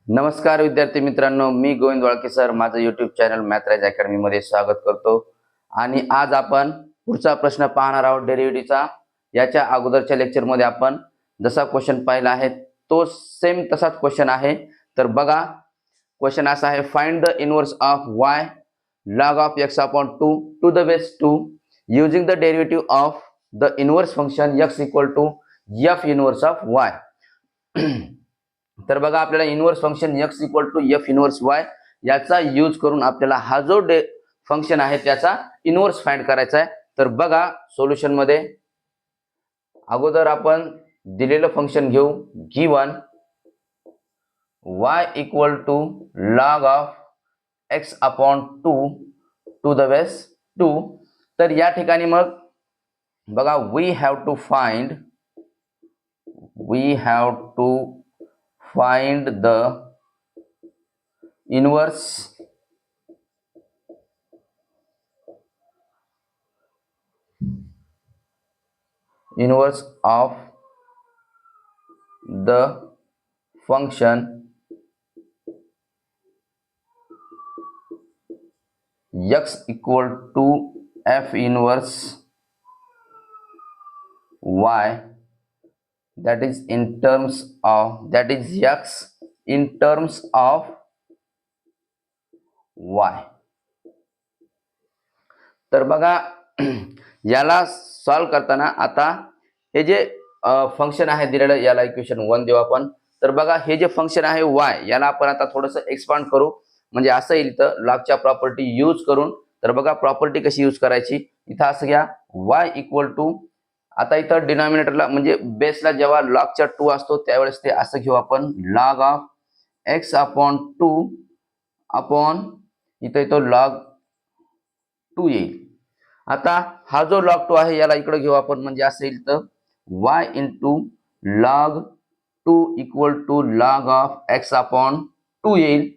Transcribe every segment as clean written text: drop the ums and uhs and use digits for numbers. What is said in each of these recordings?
नमस्कार विद्यार्थी मित्रांनो, मी गोविंद वाळके सर माझं YouTube चॅनल मॅथराइज अकॅडमी मध्ये स्वागत करतो। आणि आज आपण पुढचा प्रश्न पाहणार आहोत डेरिव्हेटिव्हचा। याच्या अगोदरच्या लेक्चर मध्ये आपण जसा क्वेश्चन पाहिला आहे तो सेम तसाच क्वेश्चन आहे। तर बघा, क्वेश्चन असा आहे, find the inverse of y log of x upon 2 to the base 2 using the derivative of the inverse function x equal to f inverse of y। तर बघा, आपल्याला inverse function x equal to f inverse y याचा use करून आपल्याला हा जो function आहे त्याचा इनवर्स फाइंड करायचा आहे। तर बघा, सोल्युशन मध्ये अगोदर आपण दिलेलं फंक्शन घेऊ, given y equal to log of x upon 2 to the base 2। तर या ठिकाणी मग बघा, we have to find the inverse of the function x equal to f inverse y, that is x in terms of y। तर बघा, याला solve करताना आता हे जे फंक्शन आहे दिलेलं, याला इक्वेशन 1 देऊ आपण। तर बघा, हे जे फंक्शन आहे y याला आपण आता थोडंसं एक्सपांड करू, म्हणजे असं येईल इथं लॉगच्या प्रॉपर्टी यूज करून। तर बघा, प्रॉपर्टी कशी यूज करायची, इथं असं घ्या, y इक्वल टू, आता इथं डिनॉमिनेटरला म्हणजे बेसला जेव्हा लॉगच्या 2 असतो त्यावेळेस ते असं घेऊ आपण, log of x upon 2 upon इथं येतो log 2 येईल। आता हा जो log 2 आहे याला इकडे घेऊ आपण, म्हणजे असं येईल तर y into log 2 equal to log of x upon 2 येईल।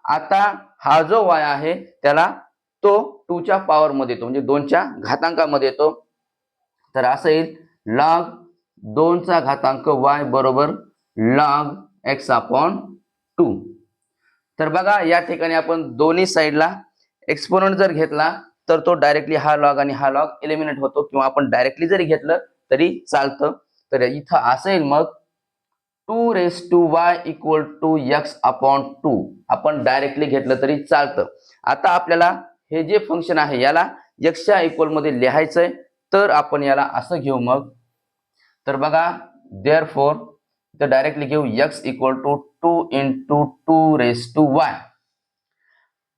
आता हा जो y आहे त्याला तो 2 च्या पॉवर मध्ये येतो, म्हणजे 2 च्या घातांकामध्ये येतो। तर असं येईल log 2 चा घातांक y बरोबर log x अपॉन 2। तर बघा, या ठिकाणी आपण दोन्ही साइडला एक्सपोनंट जर घेतला तर तो डायरेक्टली हा लॉग आणि हा लॉग एलिमिनेट होतो, किंवा आपण डायरेक्टली जरी घेतलं तरी चालतं। तर इथं असं येईल मग 2 raise to y equal to x upon 2, आपण डायरेक्टली घेतलं तरी चालतं। आता आपल्याला हे जे फंक्शन आहे याला x च्या इक्वल मध्ये लिहायचंय, तर आपण याला असं घेऊ मग। तर बघा, देअरफॉर इथं डायरेक्टली घेऊ x equal to 2 into 2 raise to y।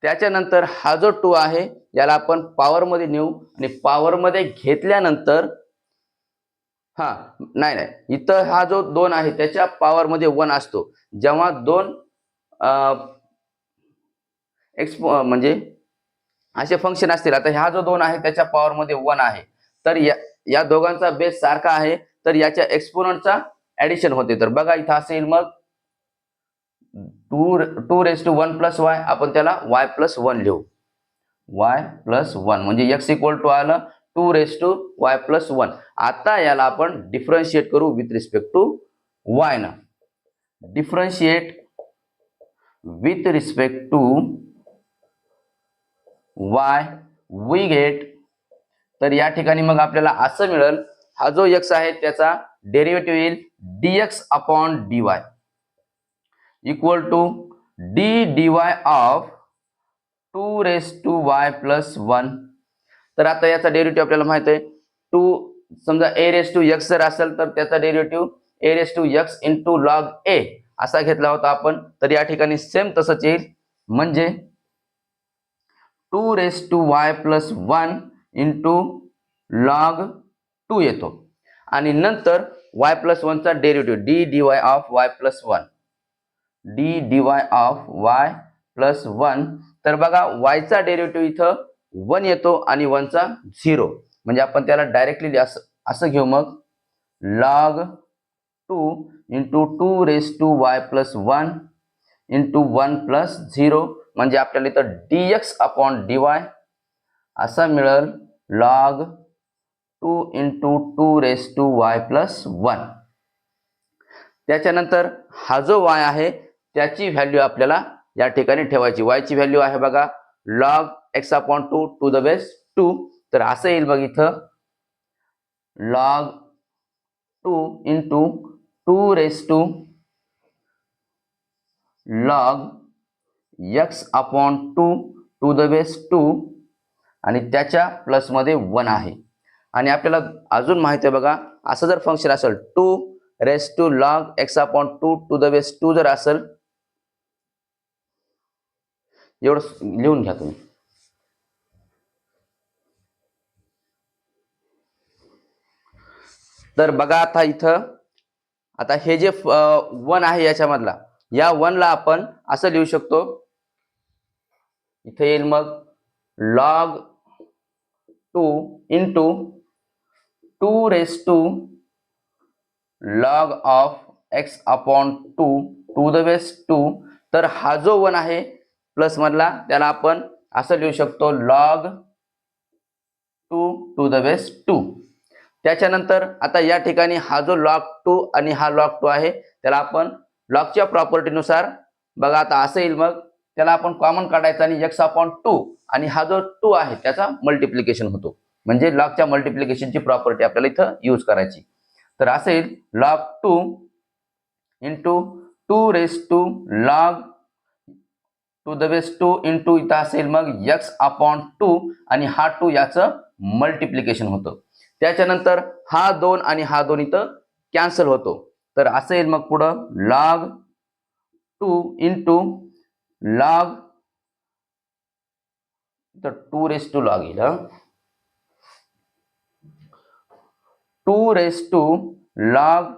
त्याच्यानंतर हा जो 2 आहे याला आपण पॉवर मध्ये नेऊ, आणि पॉवर मध्ये घेतल्यानंतर नाही, इथं हा जो 2 आहे त्याच्या पॉवर मध्ये 1 असतो। जेव्हा 2 म्हणजे असे फंक्शन असतील, आता हा जो 2 आहे त्याच्या पॉवर मध्ये 1 आहे, तर या दोघांचा बेस सारखा आहे, तर याच्या एक्सपोनंटचा ऍडिशन होते। तर बघा, इथं असेल मग 2 रेस टू 1 प्लस y, आपण त्याला y प्लस 1 लिहू, y प्लस 1 म्हणजे x इक्वल टू आलं 2 रेस टू y प्लस 1। आता याला आपण डिफरन्शिएट करू विथ रिस्पेक्ट टू y ना, differentiate with respect to y we get. तर या ठिकाणी मग आपल्याला असं मिळेल, हा जो x आहे त्याचा डेरिव्हेटिव्ह येईल dx upon dy equal to d dy of 2 raise to y plus 1। तर आता याचा डेरिव्हेटिव्ह आपल्याला माहित आहे, 2 समजा a रेस टू x जर असेल तर त्याचा derivative a raise to x into log a असा घेतला होता आपण। तर या ठिकाणी सेम तसंच येईल, म्हणजे 2 raise to y plus 1 into log 2 येतो, आणि नंतर y प्लस 1 चा derivative d dy of y plus 1, d dy of y plus 1। तर बघा, y चा डेरिव्हेटिव्ह इथं 1 येतो आणि 1 चा 0, म्हणजे आपण त्याला डायरेक्टली असं घेऊ मग, log 2 into 2 raise to y plus 1 into 1 plus 0, म्हणजे आपल्याला इथं dx अपॉन dy असं मिळेल log 2 into 2 raise to y plus 1। त्याच्यानंतर हा जो y आहे त्याची व्हॅल्यू आपल्याला या ठिकाणी ठेवायची. y ची व्हॅल्यू आहे बघा log x/2 to the base 2. तर असं येईल बघ इथं log 2 into 2 raise to log x/2 to the base 2 आणि त्याच्या प्लसमध्ये 1 आहे. आणि आपल्याला अजून माहिती आहे बघा, असं जर फंक्शन असेल 2 raise to log x/2 to the base 2 जर असेल, एवढं लिहून घ्या तुम्ही. तर बघा आता इथं आता हे जे 1 आहे याच्यामधला, या 1 ला आपण असं लिहू शकतो. इथे येईल मग log 2 into 2 raise to log of x/2 to the base 2. तर हा जो 1 आहे प्लस मधला, त्याला आपण असं लिहू शकतो log 2 टू द बेस 2. त्याच्यानंतर आता या ठिकाणी हा जो log 2 आणि हा log 2 आहे, त्याला आपण लॉगच्या प्रॉपर्टीनुसार बघा आता असं येईल मग, त्याला आपण कॉमन काढायचं आणि x/2 आणि हा जो 2 आहे त्याचा मल्टिप्लिकेशन होतो. म्हणजे लॉगच्या मल्टिप्लिकेशनची प्रॉपर्टी आपल्याला इथं यूज करायची. तर असं येईल log 2 into 2 raise to log to the base 2 into इथं असेल मग x/2 आणि हा 2 याचं मल्टिप्लिकेशन होतं. त्याच्यानंतर हा 2 आणि हा 2 इथं कॅन्सल होतो. तर असं येईल मग पुढं log 2 इंटू log तर 2 रेस टू log येईल 2 रेस टू log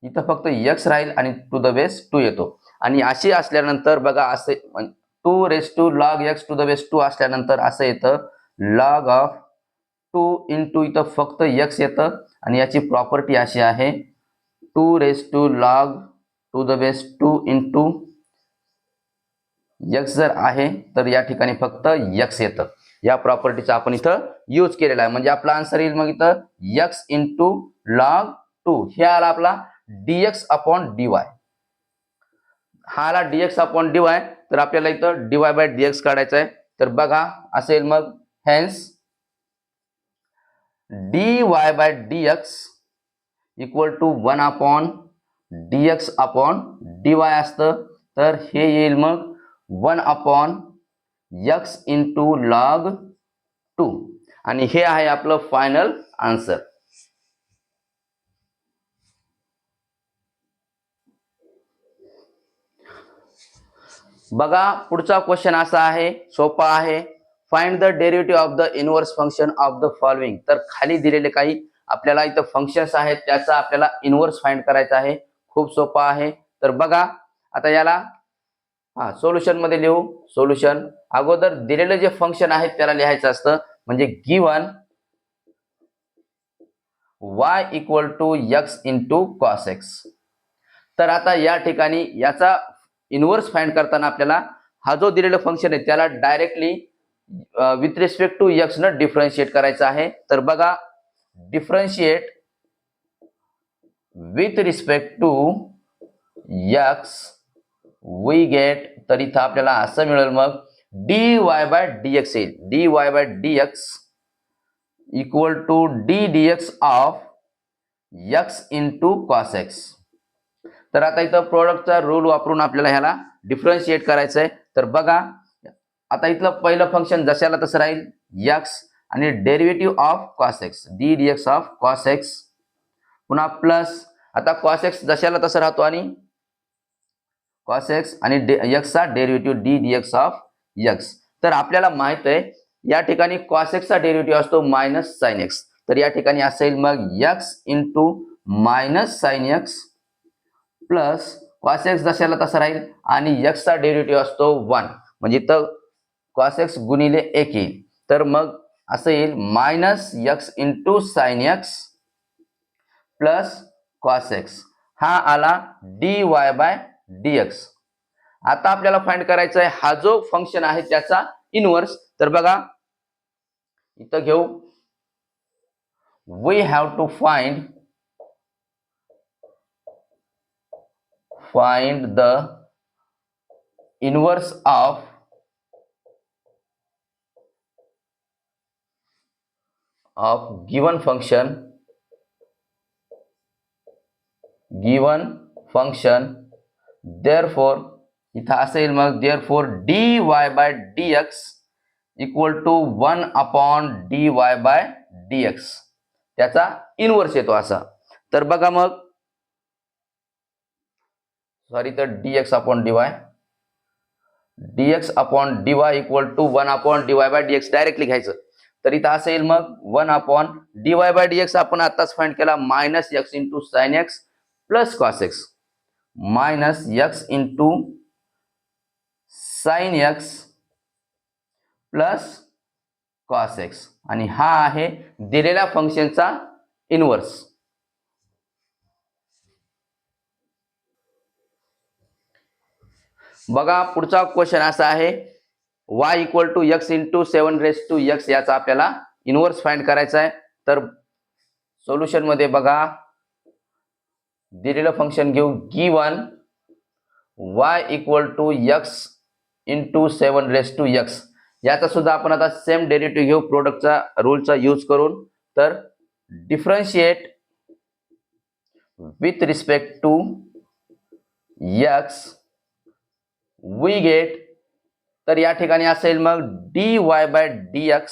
इथं फक्त x राहील आणि टू द बेस 2 येतो. आणि अशी असल्यानंतर बघा असे 2 raise to log x to the base 2 असल्यानंतर असं येतं log ऑफ 2 इंटू इथं फक्त x येतं आणि याची प्रॉपर्टी अशी आहे 2 raise to log to the base 2 into x जर आहे तर या ठिकाणी फक्त x येतं. या प्रॉपर्टीचा आपण इथं यूज केलेला आहे. म्हणजे आपला आन्सर येईल मग इथं x इंटू log 2. हे आला आपला dx अपॉन dy. हा आला dx अपॉन dy. तर आपल्याला इथं dy बाय dx काढायचा आहे. तर बघा असेल मग hence dy by dx equal to 1 upon dx upon dy असतं. तर हे येईल मग 1 अपॉन x इंटू log 2 आणि हे आहे आपलं फायनल आन्सर. बघा पुढचा क्वेश्चन असा आहे, सोपा आहे. Find the derivative of the inverse function of the following. तर खाली दिलेले काही आपल्याला इथं फंक्शन्स आहेत, त्याचा आपल्याला इनव्हर्स फाइंड करायचा आहे. खूप सोपा आहे. तर बघा आता याला सोल्युशन मध्ये लिहू. सोल्युशन अगोदर दिलेले जे फंक्शन आहेत त्याला लिहायचं असतं. म्हणजे given y equal to x into cos x. तर आता या ठिकाणी याचा इनव्हर्स फाइंड करताना आपल्याला हा जो दिलेला फंक्शन आहे त्याला directly with respect to x न डिफरन्शिएट करायचा आहे. तर बघा differentiate with respect to x we get. तर इथं आपल्याला असं मिळेल मग dy बाय dx येईल. dy by dx equal to d dx of x into cos x. तर आता इथं प्रोडक्टचा रूल वापरून आपल्याला ह्याला डिफरन्शिएट करायचं आहे. तर बघा आता इथलं पहिलं फंक्शन जशाला तसं राहील x आणि derivative of cos x d dx of cos x पुन्हा प्लस आता कॉस x जशाला तसं राहतो आणि कॉस x आणि x चा derivative d dx of x. तर आपल्याला माहित आहे या ठिकाणी कॉस x चा डेरिव्हेटिव्ह असतो मायनस साइन x. तर या ठिकाणी असेल मग x into minus sine x plus cos x जशाला तसा राहील आणि x चा डेरिव्हेटिव्ह असतो 1. म्हणजे इथं कॉस x गुणिले 1 येईल. तर मग असं येईल minus x into sine x plus cos x. हा आला dy बाय dx. आता आपल्याला फाइंड करायचा आहे हा जो फंक्शन आहे त्याचा इनव्हर्स. तर बघा इथं घेऊ we have to find the inverse of given function therefore इथं असं येईल मग therefore dy by dx equal to 1 upon dy by dx त्याचा इनवर्स येतो असा. तर बघा मग सॉरी तर dx upon dy equal to 1 upon dy by dx directly घ्यायचं. तर इथं असं येईल मग 1 अपॉन dy बाय dx आपण आताच फाइंड केला minus x into sine x plus cos x minus x into sine x plus cos x आणि हा आहे दिलेल्या फंक्शनचा इनवर्स. बघा पुढचा क्वेश्चन असा आहे y equal to x into 7 raise to x याचा आपल्याला इनवर्स फाइंड करायचा आहे. तर सोल्युशन मध्ये बघा दिलेलं फंक्शन घेऊ given y equal to x into 7 raise to x याचा सुद्धा आपण आता सेम डेरिव्हेटिव्ह घेऊ प्रोडक्टचा रूलचा यूज करून. तर differentiate with respect to x we get तर या ठिकाणी असेल मग dy by dx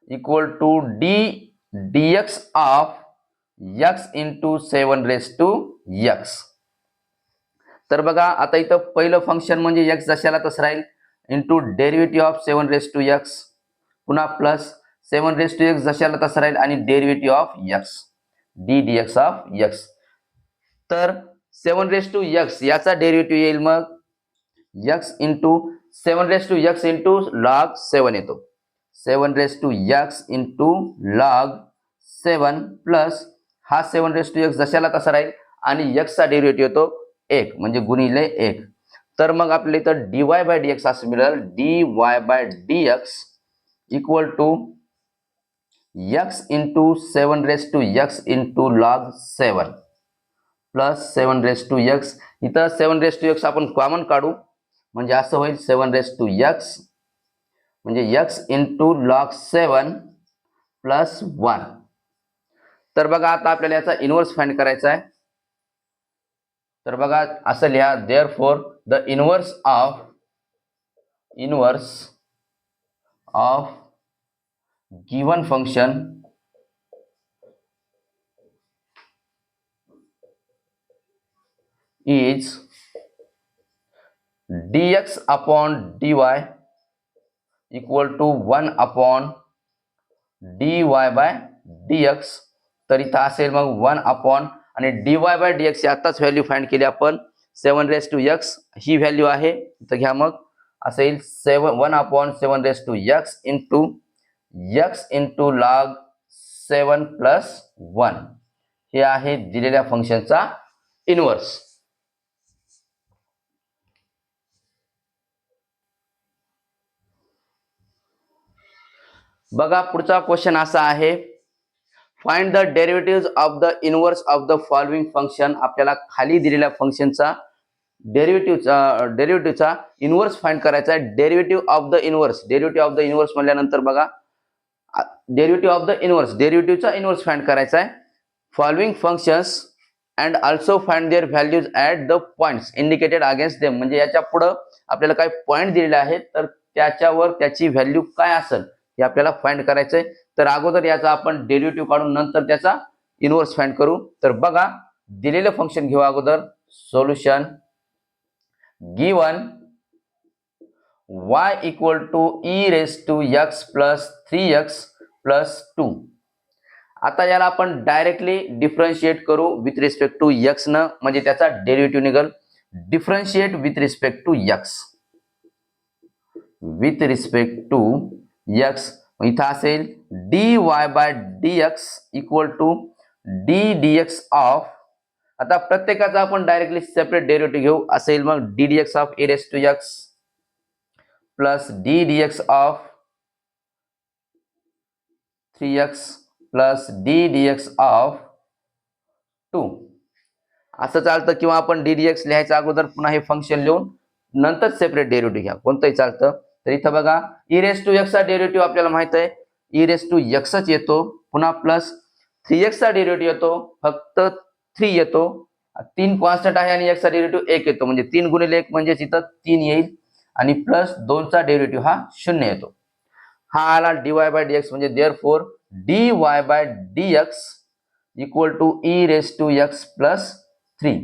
equal to dx of x into 7 raise to x. तर बघा आता इथं पहिलं फंक्शन म्हणजे x जशाला तसं राहील into derivative of 7 raise to x पुन्हा प्लस 7 रेस टू x जशाला तसं राहील आणि derivative of x ddx of x. तर 7 रेस टू x याचा डेरिव्हेटिव्ह येईल मग x into 7 raise to x into log 7 येतो 7 raise to x into log 7 plus हा 7 रेस टू x जशाला तसा राहील आणि x चा डेरिव्हेटिव्ह येतो 1 म्हणजे गुणिले 1. तर मग आपल्याला इथं dy बाय dx असं मिळेल dy by dx equal to x into 7 raise to x into log 7 plus 7 raise to x इथं 7 रेस टू x आपण कॉमन काढू म्हणजे असं होईल 7 रेस टू x म्हणजे x इंटू लॉग 7 प्लस 1. तर बघा आता आपल्याला याचा इनवर्स फाइंड करायचा आहे. तर बघा असं लिहा therefore the inverse of given function is dx upon dy equal to 1 upon dy by dx. तर इथं असेल मग 1 अपॉन आणि dy बाय dx आताच व्हॅल्यू फाइंड केली आपण 7 रेस टू x ही व्हॅल्यू आहे इथं घ्या मग असं येईल 1 upon 7 raise to x into log 7 plus 1 हे आहे दिलेल्या फंक्शनचा इनवर्स. बघा पुढचा क्वेश्चन असा आहे find the derivative of the inverse of the following function. आपल्याला खाली दिलेल्या फंक्शनचा डेरिव्हेटिव्हचा इनवर्स फाइंड करायचा आहे. डेरिव्हेटिव्ह ऑफ द इनवर्स म्हणल्यानंतर बघा डेरिव्हेटिव्हचा इनवर्स फाइंड करायचा आहे. Following functions and also find their values at the points indicated against them. म्हणजे याच्या पुढं आपल्याला काही पॉईंट दिलेले आहेत तर त्याच्यावर त्याची व्हॅल्यू काय असेल हे आपल्याला फाइंड करायचं आहे. तर अगोदर याचा आपण डेरिव्हेटिव्ह काढून नंतर त्याचा इनवर्स फाइंड करू. तर बघा दिलेलं फंक्शन घेऊ अगोदर solution given y equal to e raise to x plus 3x plus 2. आता याला आपण डायरेक्टली डिफरन्शिएट करू विथ रिस्पेक्ट टू x न म्हणजे त्याचा डेरिव्हेटिव्ह निघेल. Differentiate with respect to x इथं असेल dy by dx equal to ddx of. आता प्रत्येकाचा आपण डायरेक्टली सेपरेट डेरिव्हेटिव्ह घेऊ असेल मग ddx of e raise to x plus ddx of 3x plus ddx of 2. असं चालतं, किंवा आपण ddx लिहायचं अगोदर पुन्हा हे फंक्शन लिहून नंतर सेपरेट डेरिव्हेटिव्ह घ्या, कोणतंही चालतं. तर इथं बघा e⁻x चा डेरिव्हेटिव्ह आपल्याला माहित आहे e⁻x येतो, पुन्हा प्लस 3x चा डेरिव्हेटिव्ह येतो, फक्त 3 येतो, 3 कॉन्स्टंट आहे आणि x चा डेरिव्हेटिव्ह 1 येतो, म्हणजे 3 गुणिले 1 म्हणजे इथं 3 येईल, आणि प्लस 2 चा डेरिव्हेटिव्ह हा 0 येतो. हा आला dy/dx, म्हणजे therefore dy/dx equal to e⁻x plus 3.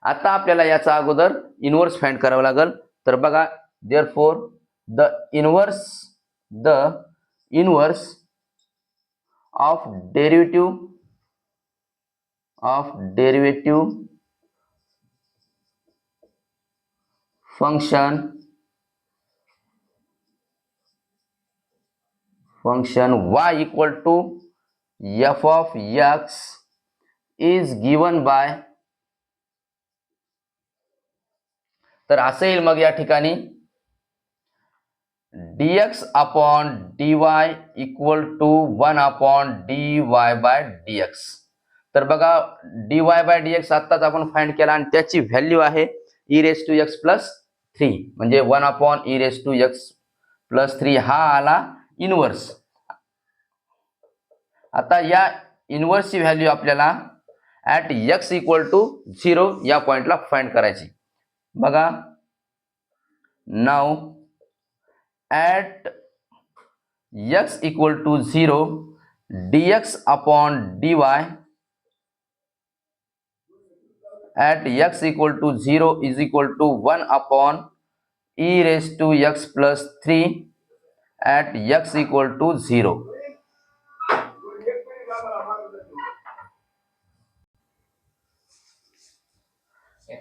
आता आपल्याला याचा अगोदर इनव्हर्स फाइंड करावं लागेल. तर बघा therefore the inverse of derivative function y equal to f of x is given by. तर असं येईल मग या ठिकाणी dx upon dy equal to 1 upon dy/dx. तर बघा dy/dx आत्ताच आपण फाइंड केला आणि त्याची व्हॅल्यू आहे e⁻x प्लस 3, म्हणजे 1 अपॉन e⁻x प्लस 3 हा आला इनव्हर्स. आता या इनव्हर्सची व्हॅल्यू आपल्याला ॲट x इक्वल टू 0 या पॉइंटला फाइंड करायची. बघा नाव at x equal to 0 dx upon dy at x equal to 0 is equal to 1 upon e⁻x plus 3 at x equal to 0.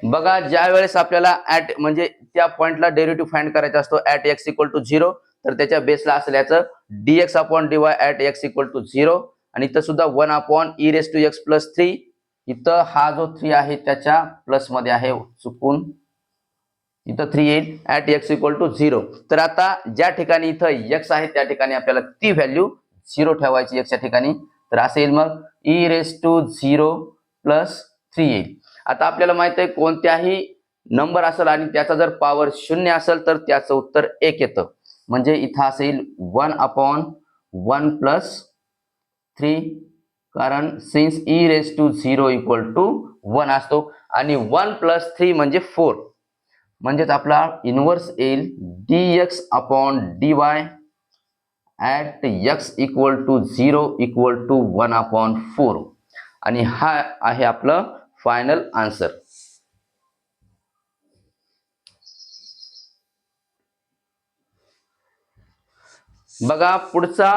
बघा ज्या वेळेस आपल्याला ॲट म्हणजे त्या पॉइंटला डेरिव्हेटिव्ह फाइंड करायचा असतो ॲट x इक्वल टू 0, तर त्याच्या बेसला असेल याचं dx upon dy at x equal to 0, आणि इथं सुद्धा 1 अपॉन e⁻x प्लस 3. इथं हा जो 3 आहे त्याच्या प्लस मध्ये आहे, चुकून इथं 3 येईल ॲट x इक्वल टू 0. तर आता ज्या ठिकाणी इथं x आहे त्या ठिकाणी आपल्याला ती व्हॅल्यू 0 ठेवायची x च्या ठिकाणी. तर असं येईल मग e⁻0 प्लस 3 येईल. आता आपल्याला माहित आहे कोणत्याही नंबर असेल आणि त्याचा जर पॉवर 0 असेल तर त्याचं उत्तर 1 येतं, म्हणजे इथं असेल 1 अपॉन 1 प्लस 3, कारण सिन्स e⁻0 इक्वल टू 1 असतो, आणि 1 प्लस 3 म्हणजे 4, म्हणजेच आपला इनव्हर्स येईल dx upon dy at x equal to 0 equal to 1 upon 4, आणि हा आहे आपलं फायनल आन्सर. बघा पुढचा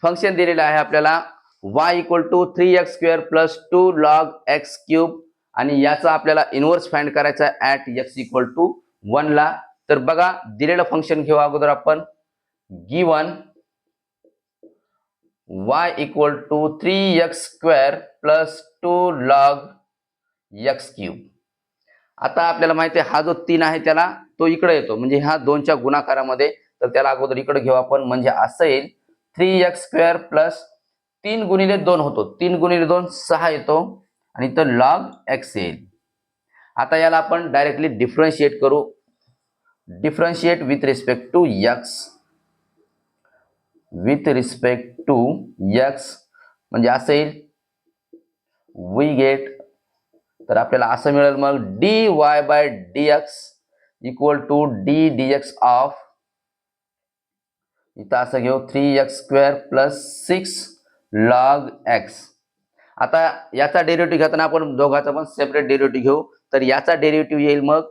फंक्शन दिलेला आहे आपल्याला y equal to 3x² plus 2 log x³, आणि याचा आपल्याला इनव्हर्स फाइंड करायचा आहे ॲट x इक्वल टू 1 ला. तर बघा दिलेलं फंक्शन घेऊ अगोदर आपण. Given y equal to 3x² plus 2 log x³. आता आपल्याला माहिती आहे हा जो 3 आहे त्याला तो इकडे येतो, म्हणजे ह्या 2च्या गुणाकारामध्ये, तर त्याला अगोदर इकडे घेऊ आपण, म्हणजे असं येईल 3x² प्लस 3 गुणिले 2 होतो, 3 गुणिले 2 6 येतो, आणि इथं log x येईल. आता याला आपण डायरेक्टली डिफरन्शिएट करू. Differentiate with respect to x, म्हणजे असं येईल वी गेट. तर आपल्याला असं मिळेल मग dy/dx equal to ddx of, इथं असं घेऊ 3x² प्लस 6 log x. आता याचा डेरिव्हेटिव्ह घेताना आपण दोघांचा पण सेपरेट डेरिव्हेटिव्ह घेऊ. तर याचा डेरिव्हेटिव्ह येईल मग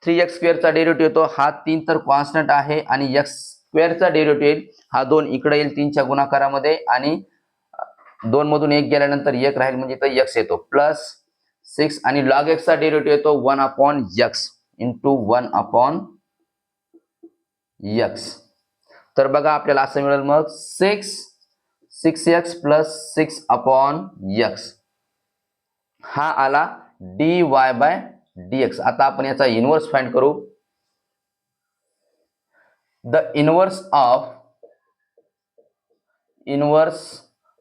3x² चा डेरिव्हेटिव्ह येतो, हा 3 तर कॉन्स्टंट आहे, आणि x² चा डेरिव्हेटिव्ह येईल, हा 2 इकडे येईल 3 च्या गुणाकारामध्ये, आणि 2 मधून 1 गेल्यानंतर 1 राहील, म्हणजे इथं x येतो प्लस 6, आणि log x चा डेरिव्हेटिव्ह येतो 1 upon x into 1 upon x. तर बघा आपल्याला असं मिळेल मग 6x प्लस 6 अपॉन x, हा आला dy/dx. आता आपण याचा इनव्हर्स फाइंड करू. The inverse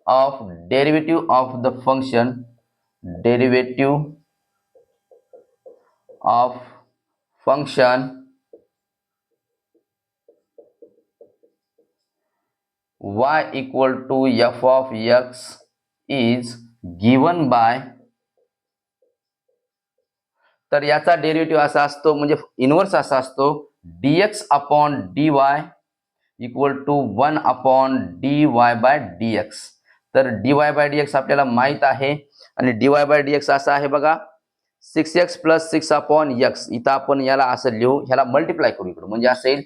of derivative of the function derivative of function y equal to f of x is given by, तर याचा डेरिव्हेटिव्ह असा असतो म्हणजे इनवर्स असा असतो dx upon dy equal to 1 upon dy by dx. तर dy by dx आपल्याला माहित आहे आणि dy बाय dx असा आहे बघा 6x प्लस 6 अपॉन x. इथं आपण याला असं लिहू, ह्याला मल्टिप्लाय करू इकडं म्हणजे असेल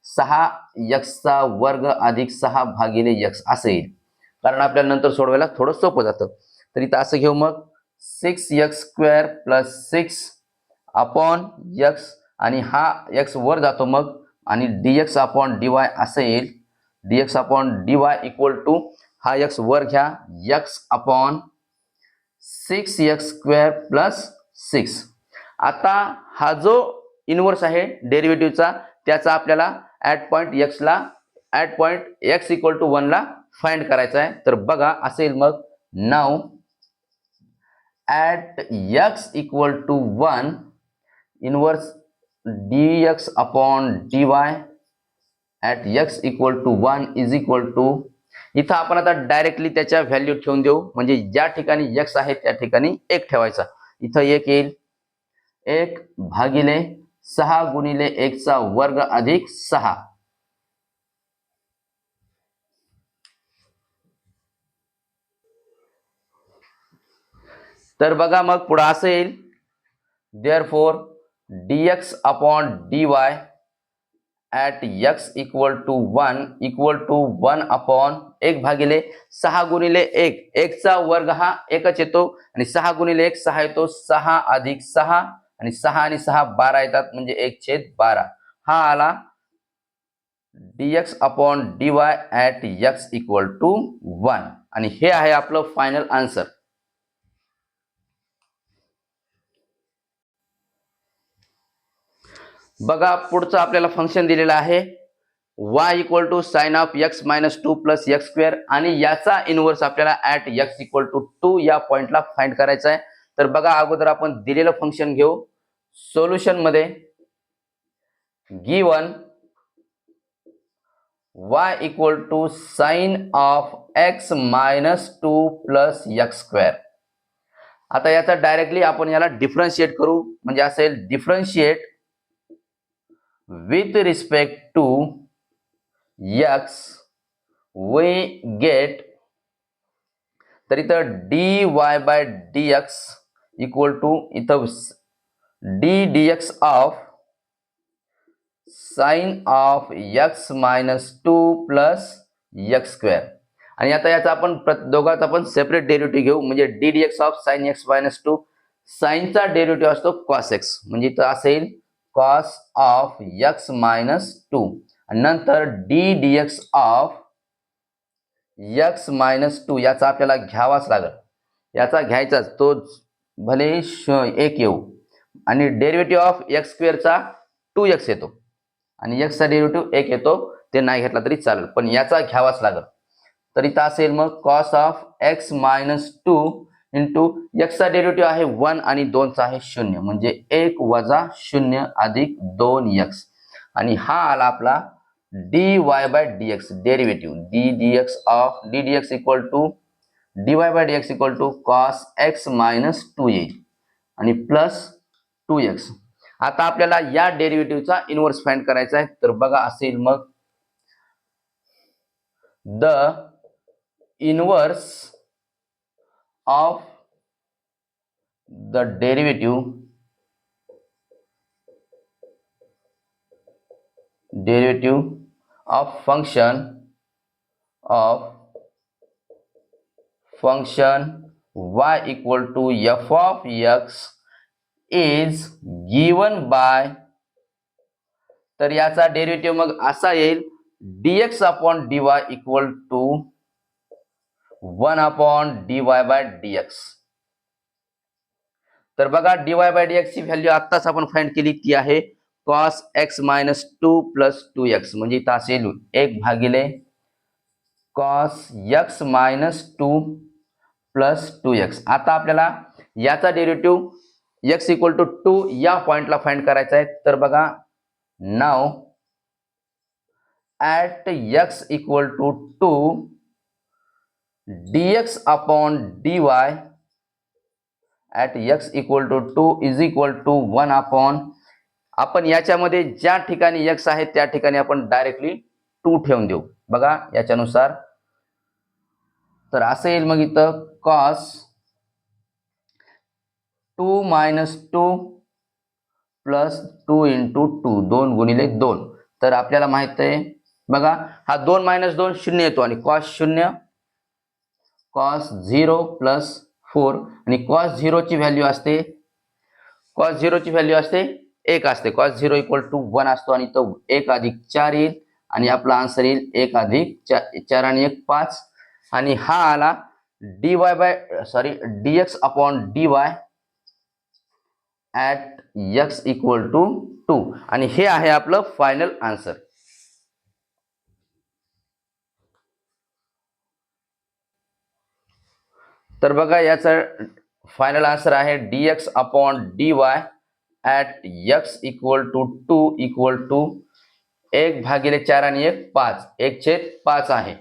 6x चा वर्ग अधिक 6 भागिले x असं येईल, कारण आपल्याला नंतर सोडवायला थोडं सोपं जातं. तर इथं असं घेऊ मग 6x square plus 6 upon x आणि हा x वर जातो मग आणि dx अपॉन dy असं येईल. dx upon dy equal to हा x वर घ्या x upon 6x square plus 6. आता हा जो इनवर्स आहे डेरिव्हेटिव्हचा त्याचा आपल्याला at point x equal to 1 ला फाइंड करायचा आहे. तर बघा असेल मग नाव at x equal to 1 inverse dx upon dy at x equal to 1 is equal to, इथं आपण आता डायरेक्टली त्याच्या व्हॅल्यू ठेवून देऊ म्हणजे ज्या ठिकाणी x आहे त्या ठिकाणी 1 ठेवायचा. इथं 1 येईल 1 भागिले 6 गुणिले 1 चा वर्ग अधिक 6. तर बघा मग पुढे असं येईल therefore dx upon dy at x equal to 1 upon 1 भागिले 6 गुणिले 1, 1 चा वर्ग हा 1च येतो आणि 6 गुणिले 1 6 येतो, 6 अधिक 6 आणि 6 आणि 6 12 येतात म्हणजे 1/12. हा आला dx upon dy at x equal to 1 आणि हे आहे आपलं फायनल आन्सर. बघा पुढचं आपल्याला फंक्शन दिलेलं आहे y equal to sine of x minus 2 plus x square आणि याचा इनवर्स आपल्याला ॲट x इक्वल टू 2 या पॉइंटला फाइंड करायचा आहे. तर बघा अगोदर आपण दिलेलं फंक्शन घेऊ. सोल्युशन मध्ये given y equal to sine of x minus 2 plus x square. आता याचा डायरेक्टली आपण याला डिफरन्शिएट करू म्हणजे असेल differentiate with respect to x we get, तर इथं dy by dx equal to इथं d dx of sine of x minus 2 plus x square. आणि आता याचा आपण दोघांचा आपण सेपरेट डेरिव्हेटिव्ह घेऊ म्हणजे d dx of sine x minus 2. साइनचा डेरिव्हेटिव्ह असतो cos x म्हणजे इथं असेल cos ऑफ x मायनस 2 आणि नंतर d dx of x minus 2 याचा आपल्याला घ्यावाच लागेल. याचा घ्यायचाच तो भले 1 येऊ आणि डेरिव्हेटिव्ह ऑफ x स्क्वेअरचा 2x येतो आणि x चा डेरिव्हेटिव्ह 1 येतो, ते नाही घेतला तरी चालेल पण याचा घ्यावाच लागेल. तर इथं असेल मग cos of x minus 2 into x चा डेरिव्हेटिव्ह आहे 1 आणि 2 चा आहे 0 म्हणजे 1 वजा 0 अधिक 2x आणि हा आला आपला dy by dx derivative d dx equal to dy by dx equal to cos x minus 2 येईल आणि प्लस 2x. आता आपल्याला या डेरिव्हेटिव्हचा इनवर्स फाइंड करायचा आहे. तर बघा असेल मग the inverse of the derivative of function y equal to f of x is given by, तर याचा डेरिव्हेटिव्ह मग असा येईल dx upon dy equal to 1 upon dy by dx. तर बघा dy बाय dx ची व्हॅल्यू आत्ताच आपण फाइंड केली ती आहे cos x minus 2 plus 2x म्हणजे इथं असेल 1 भागिले cos x minus 2 plus 2x. आता आपल्याला याचा डेरिव्हेटिव्ह x इक्वल टू 2 या पॉइंटला फाइंड करायचा आहे. तर बघा नाव at x equal to 2 dx upon dy at x equal to 2 is equal to 1 upon, आपण याच्यामध्ये ज्या ठिकाणी x आहे त्या ठिकाणी आपण डायरेक्टली 2 ठेवून देऊ. बघा याच्यानुसार तर असं येईल मग इथं cos 2 मायनस 2 प्लस 2 इंटू 2, 2 गुणिले 2. तर आपल्याला माहित आहे बघा हा 2 मायनस 2 शून्य येतो आणि cos 0 cos 0 प्लस 4 आणि cos 0 ची व्हॅल्यू असते, cos 0 ची व्हॅल्यू असते 1 असते. cos 0 इक्वल टू 1 असतो आणि तो 1 अधिक 4 येईल आणि आपला आन्सर येईल 1 अधिक 4 आणि 1 5. आणि हा आला dx upon dy at x equal to 2 आणि हे आहे आपलं फायनल आन्सर. तर बघा याचा फायनल आन्सर आहे dx upon dy at x equal to 2 equal to 1 भागिले 4 आणि 1 5, 1/5 आहे.